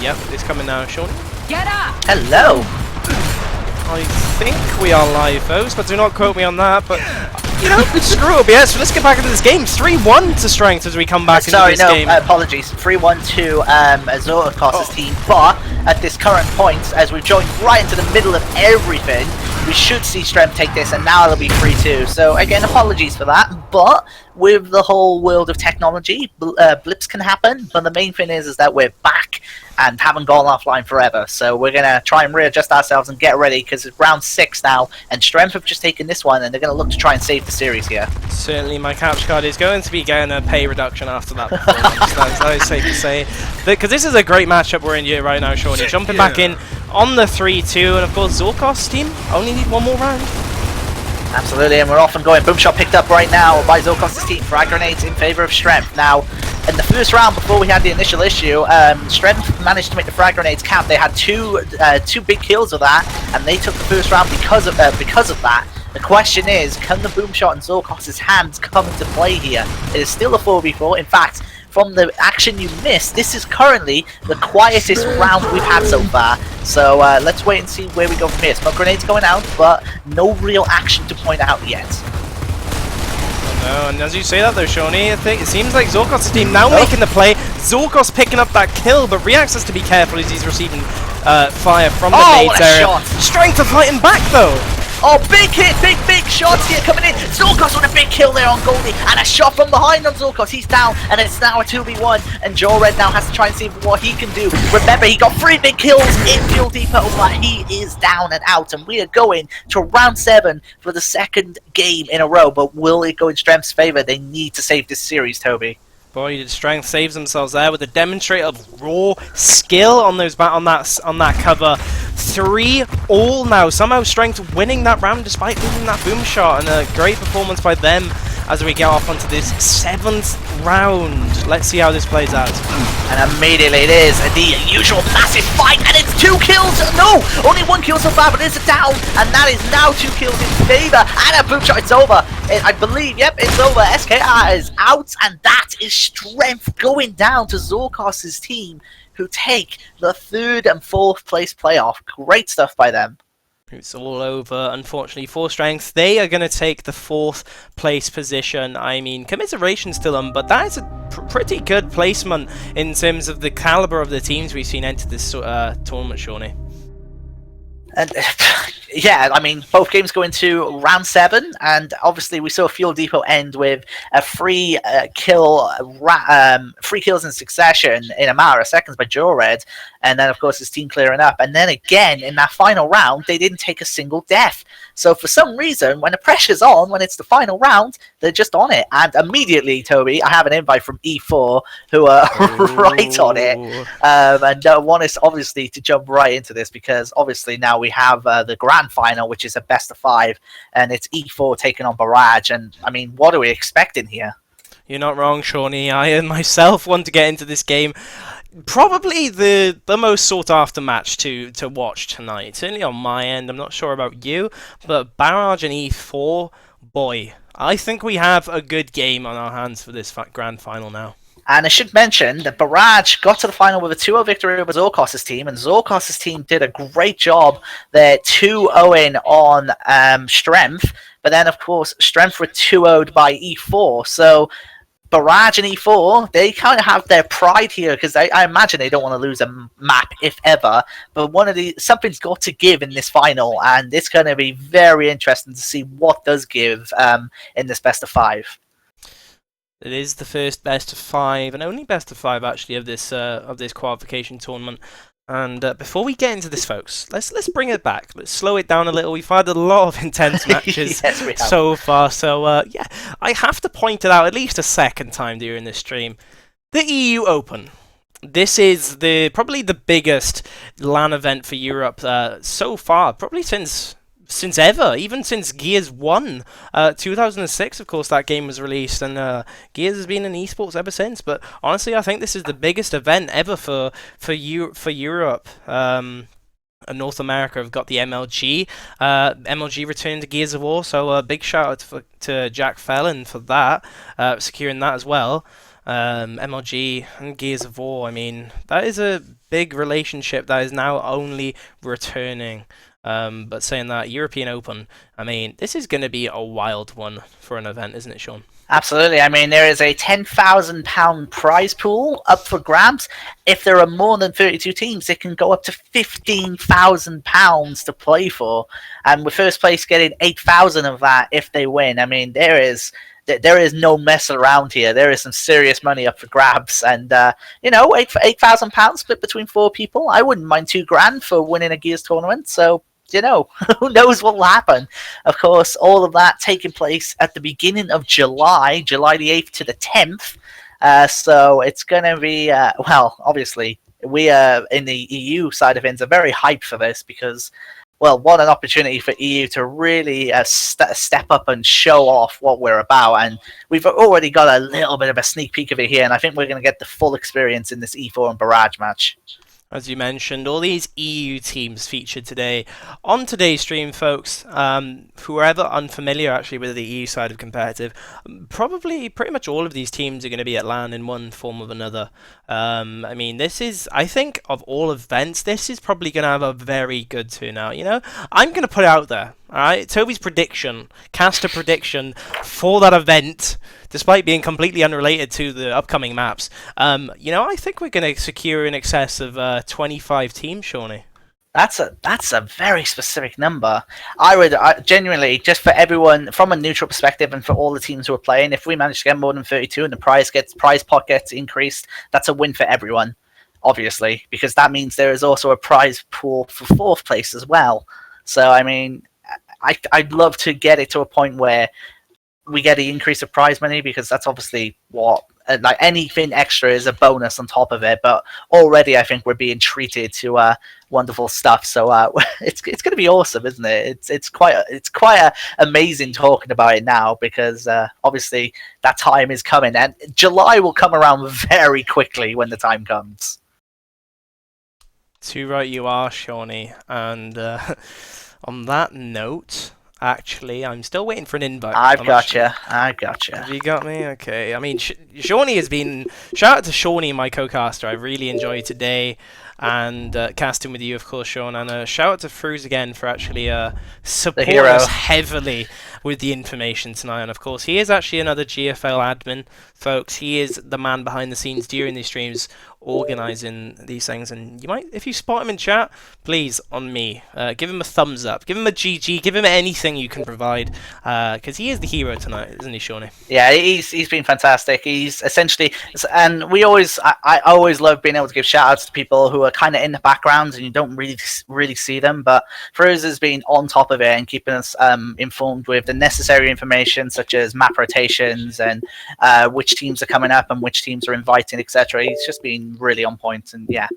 Yep, it's coming now, Sean. Get up! Hello! I think we are live, folks, but do not quote me on that. But, you know, screw OBS. So let's get back into this game. 3-1 to Strength as we come back into this game. Apologies. 3-1 to XORKOS' team. But at this current point, as we've joined right into the middle of everything, we should see Strength take this, and now it'll be 3-2. So, again, apologies for that. But with the whole world of technology, blips can happen. But the main thing is that we're back and haven't gone offline forever. So we're going to try and readjust ourselves and get ready, because it's round 6 now, and Strength have just taken this one, and they're going to look to try and save the series here. Certainly my capture card is going to be getting a pay reduction after that performance. That is safe to say. Because this is a great matchup we're in here right now, Shawnee. Jumping back in on the 3-2, and of course XORKOS team only need one more round. Absolutely, and we're off and going. Boom shot picked up right now by XORKOS' team. Frag grenades in favour of Strength. Now, in the first round, before we had the initial issue, Strength managed to make the frag grenades count. They had two big kills of that, and they took the first round because of that. The question is, can the boom shot in XORKOS' hands come into play here? It is still a 4v4. In fact, from the action you missed, this is currently the quietest round we've had so far. So let's wait and see where we go from here. Smoke grenades going out, but no real action to point out yet. No, and as you say that though, Shawnee, I think it seems like XORKOS' team now making the play. XORKOS picking up that kill, but Reax has to be careful as he's receiving fire from the nades area. Shot. Strength are fighting back though. Oh, big hit, big shots here coming in. XORKOS with a big kill there on Goldie, and a shot from behind on XORKOS. He's down, and it's now a 2v1, and Joe Red now has to try and see what he can do. Remember, he got 3 big kills in Fuel Depot, but he is down and out, and we are going to round 7 for the second game in a row. But will it go in Strength's favour? They need to save this series, Toby. Boy, did Strength saves themselves there with a demonstrate of raw skill on those on that cover. 3-all now. Somehow Strength winning that round despite losing that boom shot, and a great performance by them as we get off onto this 7th round. Let's see how this plays out. And immediately it is the usual massive fight, and it's 2 kills. No, only 1 kill so far, but it's a down, and that is now 2 kills in favour, and a boom shot. It's over. I believe, yep, it's over. SKR is out, and that is Strength going down to XORKOS' team, who take the 3rd and 4th place playoff. Great stuff by them. It's all over, unfortunately, for Strength. They are going to take the 4th place position. I mean, commiserations to them, but that is a pretty good placement in terms of the caliber of the teams we've seen enter this tournament, Shawnee. And yeah, I mean, both games go into round 7, and obviously we saw Fuel Depot end with a free kills in succession in a matter of seconds by Joe Red, and then of course his team clearing up, and then again in that final round they didn't take a single death. So for some reason, when the pressure's on, when it's the final round, they're just on it. And immediately, Toby, I have an invite from E4 who are right on it, and want us obviously to jump right into this, because obviously now we have the grand final, which is a best of 5, and it's E4 taking on Barrage. And I mean, what are we expecting here? You're not wrong, Shawnee. I myself want to get into this game. Probably the most sought after match to watch tonight. Certainly on my end. I'm not sure about you, but Barrage and E4, boy, I think we have a good game on our hands for this grand final now. And I should mention that Barrage got to the final with a 2-0 victory over XORKOS' team, and XORKOS' team did a great job there 2-0ing on Strength, but then of course Strength were 2-0'd by E4, so Barrage and E4, they kind of have their pride here, because I imagine they don't want to lose a map, if ever. But something's got to give in this final, and it's going to be very interesting to see what does give in this best of 5. It is the first best of 5, and only best of 5 actually of this qualification tournament. And before we get into this, folks, let's bring it back. Let's slow it down a little. We've had a lot of intense matches so far. So, yeah, I have to point it out at least a second time during this stream. The EU Open. This is probably the biggest LAN event for Europe so far, probably since ever, even since Gears 1, 2006, of course, that game was released, and Gears has been in esports ever since. But honestly, I think this is the biggest event ever for Europe. North America have got the MLG. MLG returned to Gears of War, so a big shout out to Jack Fallon for that, securing that as well. MLG and Gears of War. I mean, that is a big relationship that is now only returning. But saying that, European Open, I mean, this is going to be a wild one for an event, isn't it, Sean? Absolutely. I mean, there is a £10,000 prize pool up for grabs. If there are more than 32 teams, it can go up to £15,000 to play for. And with first place getting 8,000 of that if they win. I mean, there is no mess around here. There is some serious money up for grabs, and £8,000 split between 4 people. I wouldn't mind £2,000 for winning a Gears tournament. So who knows what will happen? Of course, all of that taking place at the beginning of July, July the 8th to the 10th. So it's going to be, obviously, we in the EU side of things are very hyped for this because, well, what an opportunity for EU to really step up and show off what we're about. And we've already got a little bit of a sneak peek of it here, and I think we're going to get the full experience in this E4 and Barrage match. As you mentioned, all these EU teams featured today on today's stream, folks. Whoever unfamiliar actually with the EU side of competitive, probably pretty much all of these teams are going to be at LAN in one form or another. I mean, this is, I think, of all events, this is probably going to have a very good turnout. I'm going to put it out there. All right, Toby's prediction, caster prediction for that event, despite being completely unrelated to the upcoming maps. I think we're going to secure in excess of 25 teams, Shawnee. That's a very specific number. I would genuinely, just for everyone from a neutral perspective and for all the teams who are playing, if we manage to get more than 32 and the prize pot gets increased, that's a win for everyone, obviously, because that means there is also a prize pool for 4th place as well. So I mean, I'd love to get it to a point where we get the increase of prize money, because that's obviously what, like, anything extra is a bonus on top of it. But already I think we're being treated to wonderful stuff. So it's going to be awesome, isn't it? It's quite amazing talking about it now, because obviously that time is coming, and July will come around very quickly when the time comes. Too right you are, Shawnee. And on that note, actually, I'm still waiting for an invite. I've got you. Have you got me? Okay. I mean, Shawnee has been... Shout out to Shawnee, my co-caster. I really enjoyed today. And casting with you, of course, Sean. And shout out to Fruz again for actually supporting us heavily with the information tonight. And of course, he is actually another GFL admin, folks. He is the man behind the scenes during these streams, organising these things. And you might, if you spot him in chat, please, on me, give him a thumbs up, give him a GG, give him anything you can provide, because he is the hero tonight, isn't he, Shawnee? Yeah, he's been fantastic. He's essentially, and I always love being able to give shout outs to people who are kind of in the background and you don't really see them. But Froze has been on top of it and keeping us informed with the necessary information, such as map rotations and which teams are coming up and which teams are inviting, etc. He's just been really on point, and yeah,